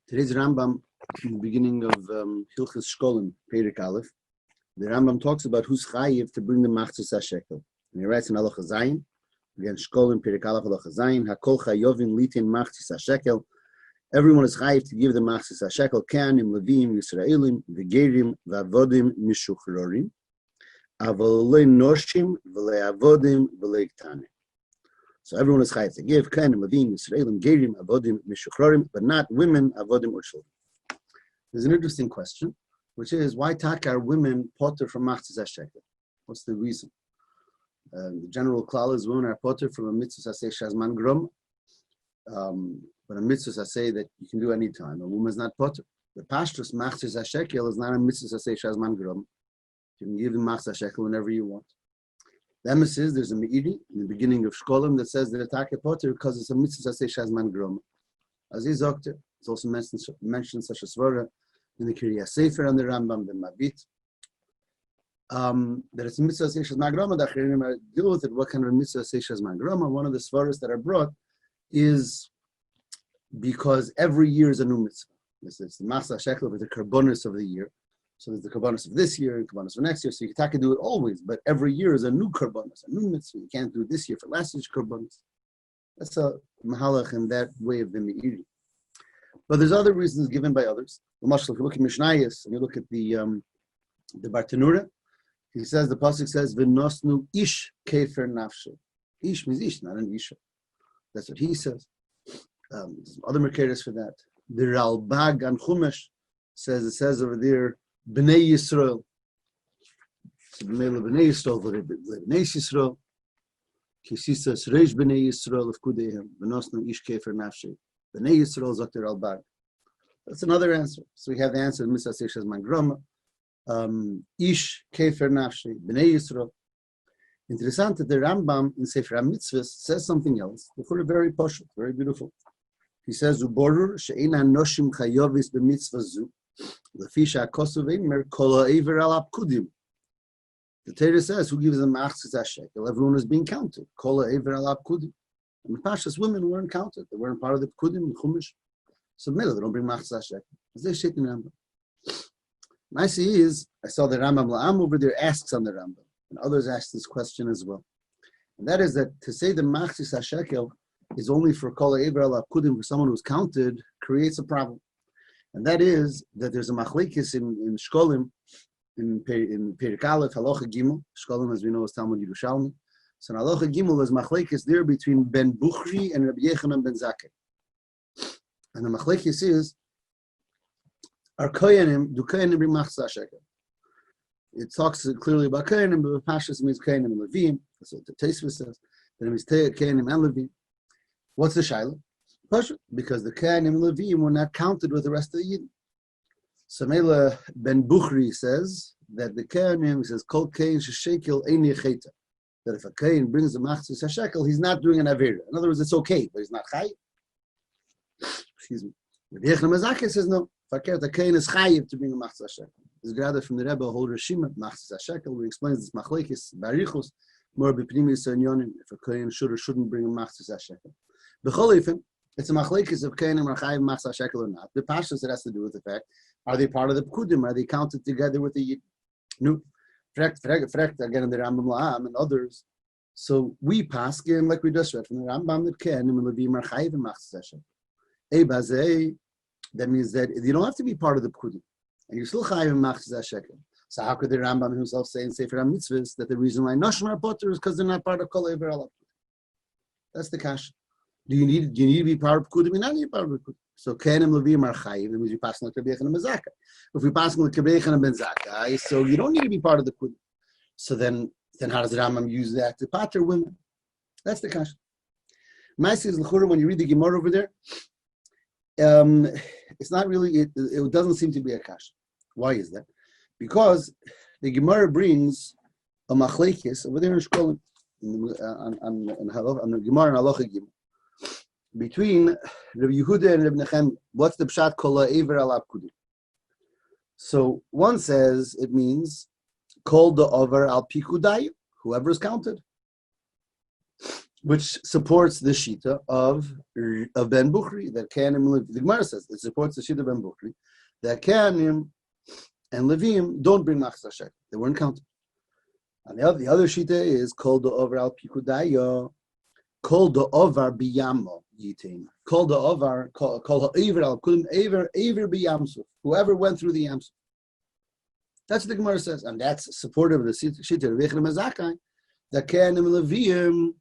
Today's Rambam, in the beginning of Hilchos Shekalim, Perek Aleph, the Rambam talks about who's chayiv to bring the Machatzis Hashekel. And he writes in Halacha Zayin, again, Shekalim, Perek Aleph, Halacha Zayin, Hakol chayovin litin Machatzis Hashekel. Everyone is chayiv to give the Machatzis Hashekel, Kanim, Levim, Yisraelim, V'gerim, V'avodim, Mishuchrorim, Aval le noshim, V'le avodim, V'le ktanim. So everyone is chayiv to give Kanim, Levim, Yisraelim, Gerim, Avodim, Mishuchrorim, but not women, Avodim, or children. There's an interesting question, which is why are women potter from Machatzis Hashekel? What's the reason? The general klal is women are potter from a mitzvah aseh shazman grom, but a mitzvah aseh that you can do any time. A woman is not potter. The pashtus Machatzis Hashekel is not a mitzvah aseh shazman grom. You can give the Machatzis Hashekel whenever you want. The emes is there's a meiri in the beginning of Shekalim that says that it's potter because it's a mitzvah aseh shazman grom. As is octa, it's also mentioned such a svara in the Kriya Sefer and the Rambam, the Mabit, that it's a mitzvah seishas magrama. The Achirim deal with it. What kind of a mitzvah seishas magrama? One of the svaras that are brought is because every year is a new mitzvah. It's the Machatzis Hashekel with the karbonis of the year. So there's the karbonis of this year and karbonis for next year. So you can do it always, but every year is a new karbonis, a new mitzvah. You can't do it this year for last year's karbonis. That's a mahalach in that way of the meiri. But there's other reasons given by others. If you look at Mishnayos and you look at the Bartanura, he says, the pasuk says, "V'nosnu ish kefer nafshe." Ish means ish, not an isha. That's what he says. There's other merkeres for that. The Ralbag and Chumash says, it says over there, B'nei Yisrael. So B'nei Yisrael, B'nei Yisrael. Kisisas reish B'nei Yisrael of Kudehem. V'nosnu ish kefer nafshe. B'nei Yisrael Zakir Ralbag. That's another answer. So we have the answer, Mitzvah Seishas Mangrama, Ish Kefer Nafshi, B'nei Yisrael. Interessant that the Rambam in Sefer HaMitzvahs says something else. Before very posh, very beautiful. He says, Uborur she'eina noshim chayovis b'mitzvah zu, lefi she'akosu v'eimer kol ha'ever al apkudim. The Torah says, who gives them Machatzis Hashekel? Everyone is being counted. Kol ha'ever al apkudim. And the Pashas women weren't counted. They weren't part of the Pekudim and Chumash. So they don't bring Machatzis Hashekel. As they shake in Rambam. And I see is, I saw the Rambam La'am over there asks on the Rambam. And others ask this question as well. And that is that to say the Machatzis Hashekel is only for Kol Ha'ever Al Pekudim, for someone who's counted, creates a problem. And that is that there's a Machlekes in Shekalim, in Perek Aleph, Halacha Gimel. Shekalim, as we know, is Talmud Yerushalmi. So in Halacha Gimel is Machlekes there between Ben Buchri and Rabbi Yechanan Ben Zakkai. And the Machlekes is, are Koyanim, do Koyanim bring Machatzis Hashekel? It talks clearly about Koyanim, but Pashas means Koyanim and Levim. That's what the Tosfos says. Then it means Koyanim and Levim. What's the Shaila? Pasha, because the Koyanim and Levim were not counted with the rest of the Yidden. So Mela Ben Buchri says that the Koyanim says, Kol Koyan Sheshekel Ein Yecheta. That if a Kohen brings the Machatzis Hashekel, he's not doing an Avera. In other words, it's okay, but he's not Chayiv. Excuse me. Rabbi Eli Nosson Silberberg says no. The Kohen is chayiv to bring a Machatzis Hashekel. This is gathered from the Rebbe, a whole Rishima, Machatzis Hashekel, where he explains this machlekes, barichus, more b'pnimis onyonim, if a Kohen should or shouldn't bring a Machatzis Hashekel. B'cholifim, it's a machlekes of Kohenim are chayiv Machatzis Hashekel or not. The pashtus it has to do with the fact, are they part of the Pekudim? Are they counted together with the Yid? No. Frekt again in the Rambam La'am and others. So we paskin like we just read from the Rambam that Kohenim and Levim are chayiv Machatzis Hashekel. That means that you don't have to be part of the Pekudim, and you're still chayiv in Machatzis Hashekel. So how could the Rambam himself say in Sefer HaMitzvahs that the reason why Noshim are potter is because they're not part of Kol Ha'ever Al Pekudim? That's the kasha. Do you need to be part of Pekudim? You're not part of Pekudim. So Kohanim Levim are chayiv. That means you pass on the Rabbi Yechanan Ben Zakkai. If we pass on the Rabbi Yechanan Ben Zakkai, so you don't need to be part of the Pekudim. So then how does the Rambam use that to pater women? That's the kasha. Ma'aseh is l'chura when you read the Gemara over there. It's not really, it doesn't seem to be a kasha. Why is that? Because the Gemara brings a machlekes over there in Shekalim, on the Gemara and Halacha Gimel, between Rabbi Yehuda and Rabbi Nechem. What's the pshat kol ha'ever al apkudim? So one says it means kol da'over al pikudayu, whoever is counted. which supports the shita of Ben Bukhri, that Kanim, the Gemara says, it supports the shita of Ben Bukhri, that Kanim and Levim don't bring Machzah Shekel. They weren't counted. And the other shita is Kol Da'ovar al Pikudaya, Kol Da'ovar Biyamo Yitain. Kol Da'ovar, Kol Ha'Ever al Kudim, Ever Biyamsuf. Whoever went through the Yamsuf. That's what the Gemara says. And that's supportive of the shita of Rabbi Eli Nosson, that Kanim and Levim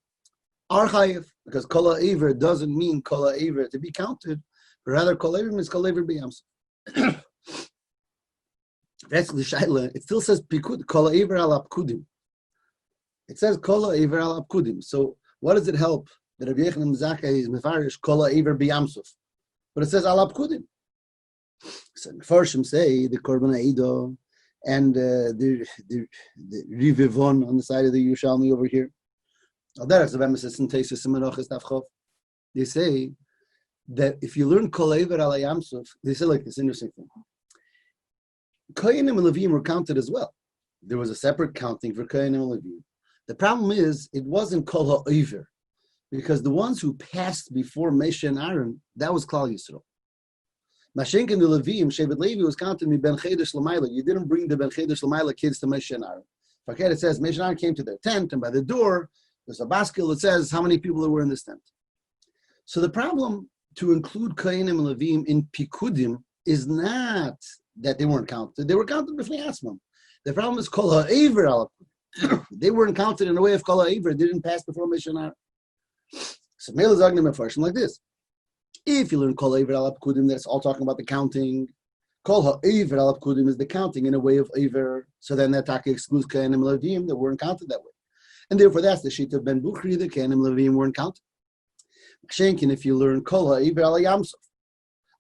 are chayiv, because Kol Ha'Ever doesn't mean Kol Ha'Ever to be counted, but rather Kol Ha'Ever means Kol Ha'Ever Biyamsuf. That's the shaila. It still says Pikud, Kol Ha'Ever al Apkudim. It says Kol Ha'Ever al Apkudim. So what does it help that Rabbi Eli Nosson is mefarish Kol Ha'Ever Biyamsuf? But it says al Apkudim. So the Farshim say the Korban Eido and the Rivivon on the side of the Yerushalmi over here. They say that if you learn Kol Ha'Ever al Yamsuf, they say like this interesting thing. Kohanim and Levim were counted as well. There was a separate counting for Kohanim and Levim. The problem is, it wasn't Kol Ha'Ever, because the ones who passed before Moshe and Aaron, that was Klal Yisrael. Mashenkin the Levim, Shevet Levi was counted in Ben Chedesh L'Mayla. You didn't bring the Ben Chedesh L'Mayla kids to Moshe and Aaron. It says Moshe and Aaron came to their tent, and by the door, there's a basket that says how many people there were in this tent. So the problem to include Kohanim and Levim in Pikudim is not that they weren't counted. They were counted before Asmam. The problem is Kol Ha'Ever al Apkudim. They weren't counted in a way of Kol Ha'Ever. They didn't pass before Moshe and Aaron. So Mele Zagnim Mefarshim like this. If you learn Kol Ha'Ever al Apkudim, that's all talking about the counting. Kol Ha'Ever al Apkudim is the counting in a way of Aver. So then that Taka excludes Kohanim and Levim that weren't counted that way. And therefore that's the sheet of Ben Bukhri, the Kohanim and Levim weren't counted. Shenkin, if you learn Kol Ha'Ever al Yamsuf,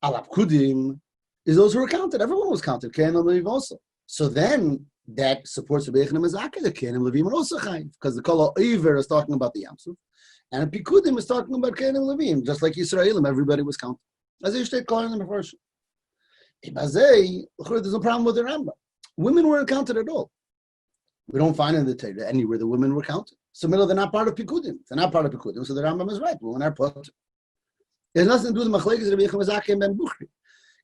al Apkudim is those who were counted. Everyone was counted, Kohanim and Levim also. So then that supports Rabbi Eli Nosson, the Kohanim and Levim are also chayiv, because the Kol Ha'Ever is talking about the Yamsuf, and Pikudim is talking about Kohanim and Levim, just like Yisraelim, everybody was counted. As you state, calling them a first. There's no problem with the Rambam. Women weren't counted at all. We don't find in the Torah anywhere the women were counted. So they're not part of Pikudim. They're not part of Pikudim, so the Rambam is right. Women are put. It has nothing to do with the Machlekes Rabbi Eli Nosson and Ben Bukhri.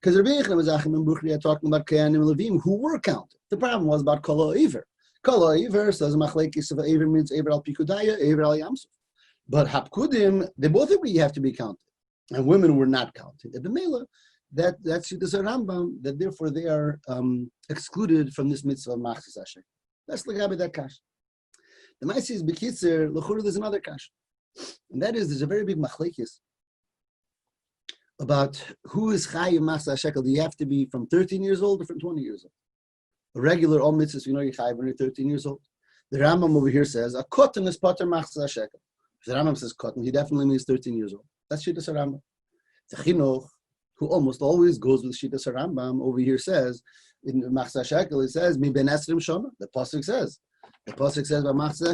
Because Rabbi Eli Nosson and Ben Bukhri are talking about Kohanim and Levim who were counted. The problem was about Kol Ha'Ever. Kol Ha'Ever says Machlekes of Aver means Aver al Pikudaya, Aver al Yamsuf. But Hapkudim, they both agree you have to be counted. And women were not counted. At the Mela, that's the Rambam, that therefore they are excluded from this mitzvah of Machatzis Hashekel. That's Lagabi that kash. The Maisi is Bekitzer, L'chura, there's another kash. And that is, there's a very big machlekes about who is Chayiv Machatzis Hashekel. Do you have to be from 13 years old or from 20 years old? A regular all mitzvahs, you know you're Chayiv when you're 13 years old. The Rambam over here says, a kotten is pater Machatzis Hashekel. If the Rambam says kotten, he definitely means 13 years old. That's Shittas Rambam. The Chinuch, who almost always goes with Shittas Rambam, over here says, in Machatzis Hashekel, it says, Mi ben esrim shana. The Pasuk says by Machatzis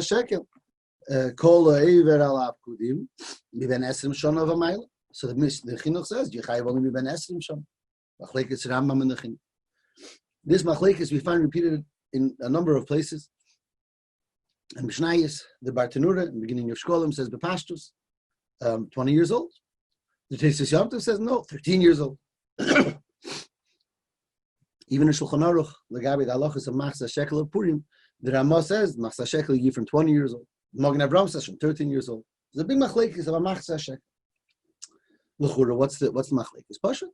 Hashekel, Kol Ha'Ever al Apkudim, Mi ben esrim shana v'mayla. So the Chinuch says, Yechayiv only Mi ben esrim shana. Machlekes Rambam and the Chinuch. This Machlekes we find repeated in a number of places. And Mishnayis, the Bartanura, in the beginning of Shekalim, says Bepashtus, 20 years old. The Tesis Yom Tov says no, 13 years old. Even in Shulchan Aruch, Lagabi the Halachas of Machatzis Hashekel of Purim, the Ramah says Machatzis Hashekel you from 20 years old. Magen Avraham says from 13 years old. There's a big machlekes of a Machatzis Hashekel. L'chura, what's the machlekes? Pasha.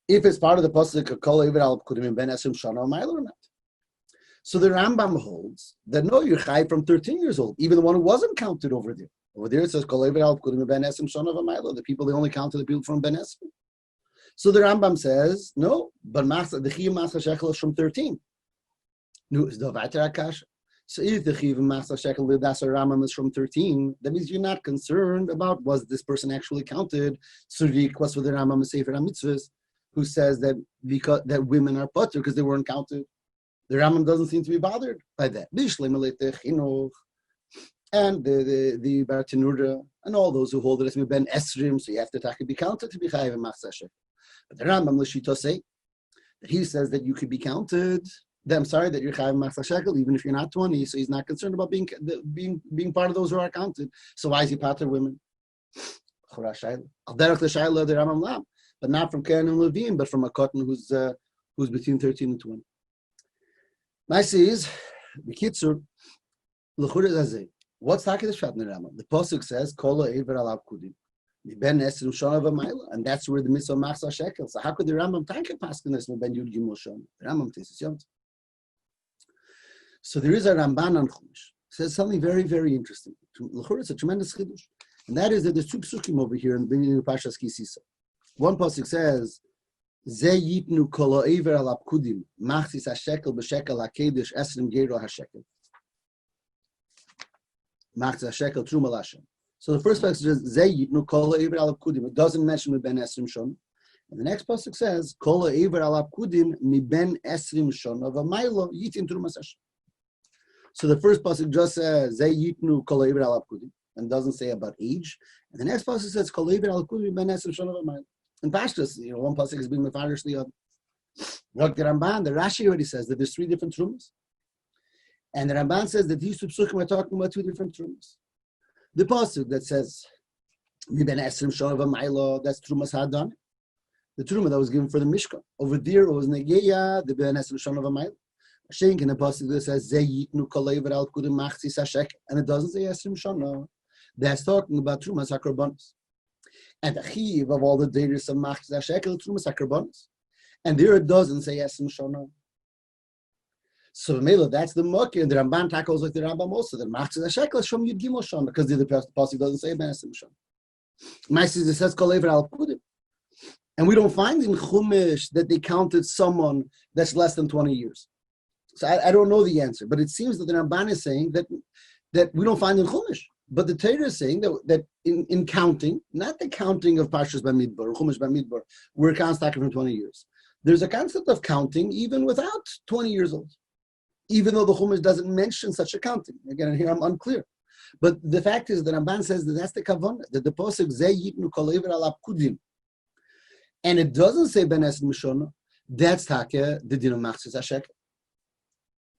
If it's part of the pasuk of Kol Ha'Ever al Apkudim ben Esrim Shana or Ma'ila or not. So the Rambam holds that no, you're chai from 13 years old, even the one who wasn't counted over there. Over there it says Kol Ha'Ever al Apkudim ben Esrim Shana or Ma'ila. The people they only counted the people from Ben Esrim. So the Rambam says no, but the Chiyuv Machatzis Hashekel is from 13. No, is the Vater Akash. So if the Chiyuv Machatzis Hashekel with Dasar Rambam is from 13, that means you're not concerned about was this person actually counted. So the request with the Rambam is Sefer HaMitzvahs, who says that because that women are putter because they weren't counted. The Rambam doesn't seem to be bothered by that. And the Bartanura and all those who hold it as Ben Esrim, so you have to be counted to be Chayiv Machatzis Hashekel. But the Rambam L'shito say that he says that you could be counted I'm sorry that you're chayav machzah shekel, even if you're not 20. So he's not concerned about being part of those who are counted. So why is he pater women? But not from Karen and Levine, but from a cotton who's between 13 and 20. Nice is B'kitzur l'chura zazeh. What's talking the Shat in the Rambam? The pasuk says Kola Eiver Alav Kudim. Ben Esrim Shana V'Mayla, and that's where the mitzvah machzah shekel. So how could the Rambam take a pasuk in this Ben Yud Gimel Shana? The Rambam takes it. So there is a Ramban on Chumash. Says something very, very interesting. L'chura, it's a tremendous chidush, and that is that there's two psukim over here in the Parshas Ki Sisa. One pasuk says, "Ze yitnu kol ha'ever al apkudim machzis hashekel b'shekel hakedesh esrim gero hashekel machzis hashekel truma l'Hashem." So the first pasuk says, "Ze yitnu kol ha'ever al apkudim." It doesn't mention mi ben esrim shon. And the next pasuk says, "Kol ha'ever al apkudim mi ben esrim shon of a milo yitin trumas Hashem." So the first pasuk just says, "Ze yitnu kol ha'ever al apkudim," and doesn't say about age. And the next pasuk says, "Kol ha'ever al apkudim mi ben esrim shon of a milo." In Pashtus, one pasuk is being mefarish the other. Like the Ramban, the Rashi already says that there's three different trumas, and the Ramban says that these two psukim are talking about two different trumas. The pasuk that says "Mi ben esrim shana v'maylo," that's trumas hadan, the truma that was given for the Mishkan. Over there, it was negeya the ben esrim shana v'maylo. Shenk in the pasuk that says "Ze yitnu kol ha'ever al kudim machzis hashekel," and it doesn't say esrim shana. That's talking about trumas hakarbanos. And the chiv of all the deiris of machzis hashekel trumas hakarbanos, and there it doesn't say esrim shana. So Mela, that's the mucky, and the Ramban tackles like the Rambam also. The machzis hashekel is from Yud Gimel shana because the pasuk doesn't say ben esrim shana. Ma'asis it says kol ha'ever al kudim, and we don't find in Chumash that they counted someone that's less than 20 years. So I don't know the answer, but it seems that the Ramban is saying that we don't find in Chumash. But the Torah is saying that in counting, not the counting of Parshas Bamidbar or Chumash Bamidbar, where it counts from 20 years. There's a concept of counting even without 20 years old, even though the Chumash doesn't mention such a counting. Again, here I'm unclear. But the fact is that Ramban says that that's the kavanah, that the pasuk Ze yitnu kol ha'ever al apkudim, and it doesn't say ben esrim shana. That's take the din of machzis hashekel.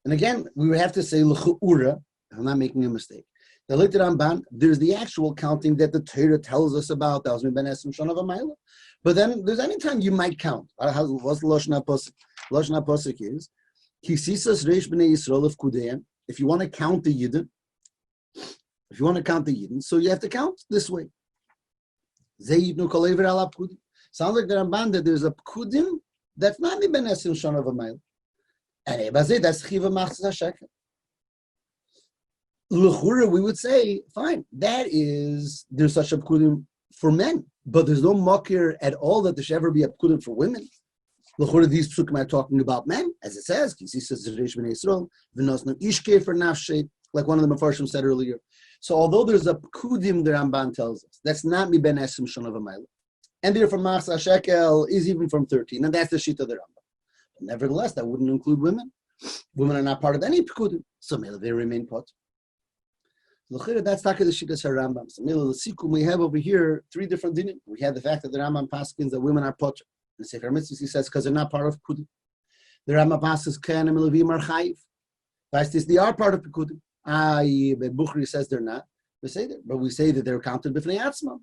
And again, we would have to say l'chu'ura. I'm not making a mistake. The later Ramban, there's the actual counting that the Torah tells us about. That was ben esrim shana v'mayla. But then there's any time you might count. What's the Lashon HaPosek? Lashon HaPosek is Kisisas Reish B'nei Yisrael of Kudeim. If you want to count the Yidden, so you have to count this way. Ze yitnu kol ha'ever al apkudim. Sounds like the Ramban that there's a pkudim that's not ben esrim shana v'mayla. And Ebazeh, that's chiva machzis hashekel. L'chura, we would say, fine, there's such a pkudim for men, but there's no makir at all that there should ever be a pkudim for women. L'chura, these psukim are talking about men, as it says, like one of the Mefarshim said earlier. So although there's a pkudim, the Ramban tells us, that's not mi ben esrim shana v'mayla. And therefore, machzis hashekel is even from 13, and that's the shita of the Rambam. But nevertheless, that wouldn't include women. Women are not part of any pkudim, so they remain pot. That's taka the shittas Rambam. So the sikum we have over here three different dinim. We have the fact that the Rambam paskins that women are potter. The Sefer Mitzvahs he says because they're not part of pekudim. The Rambam paskins kayanim levim are chayiv. They are part of pekudim. But Bukhari says they're not. We say that, but we say that they're counted b'fnei atzmam.